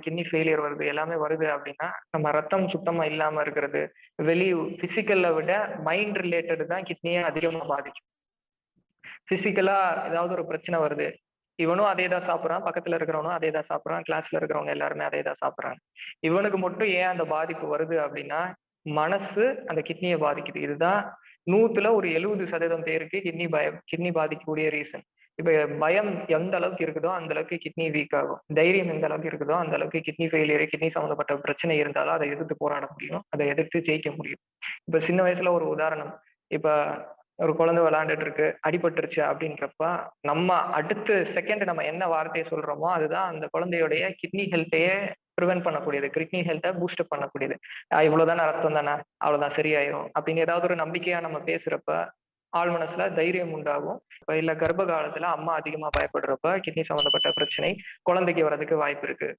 Kidney failure வருது, எல்லாமே வருது அப்படின்னா, நம்ம ரத்தம் சுத்தமா இல்லாம இருக்கிறது, வெளி பிசிக்கல்ல விட மைண்ட் ரிலேட்டட் தான் கிட்னிய அதிகமா பாதிக்கும். பிசிக்கலா ஏதாவது ஒரு பிரச்சனை வருது. இவனும் அதே தான் சாப்பிடுறான், பக்கத்துல இருக்கிறவனும் அதே தான் சாப்பிடுறான், கிளாஸ்ல இருக்கிறவங்க எல்லாருமே அதே தான் சாப்பிடுறாங்க. இவனுக்கு மட்டும் ஏன் அந்த பாதிப்பு வருது அப்படின்னா, மனசு அந்த கிட்னிய பாதிக்குது. இதுதான் 100ல ஒரு 70% பேருக்கு கிட்னி பாதிக்கக்கூடிய ரீசன். இப்ப பயம் எந்த அளவுக்கு இருக்குதோ, அந்த அளவுக்கு கிட்னி வீக் ஆகும். தைரியம் எந்த அளவுக்கு இருக்குதோ, அந்த அளவுக்கு கிட்னி ஃபெயிலியர், கிட்னி சம்மந்தப்பட்ட பிரச்சனை இருந்தாலும் அத எதிர்த்து போராட முடியும். அத எதிர்த்து ஜெயிக்க முடியும். இப்ப சின்ன வயசுல ஒரு உதாரணம். இப்ப ஒரு குழந்தை விளையாண்டுட்டு இருக்கு, அடிபட்டுருச்சு அப்படின்றப்ப, நம்ம அடுத்த செகண்ட் நம்ம என்ன வார்த்தைய சொல்றோமோ, அதுதான் அந்த குழந்தையுடைய கிட்னி ஹெல்த்தையே பிரிவென்ட் பண்ணக்கூடியது. கிட்னி ஹெல்த்த பூஸ்ட் அப் பண்ணக்கூடியது. இவ்வளவுதான ரத்தம் தானே, அவ்வளவுதான் சரியாயிரும் அப்படின்னு ஏதாவது ஒரு நம்பிக்கையா நம்ம பேசுறப்ப, ஆழ் மனசுல தைரியம் உண்டாகும். இல்ல கர்ப்ப காலத்துல அம்மா அதிகமா பயப்படுறப்ப, கிட்னி சம்மந்தப்பட்ட பிரச்சனை குழந்தைக்கு வர்றதுக்கு வாய்ப்பு இருக்கு.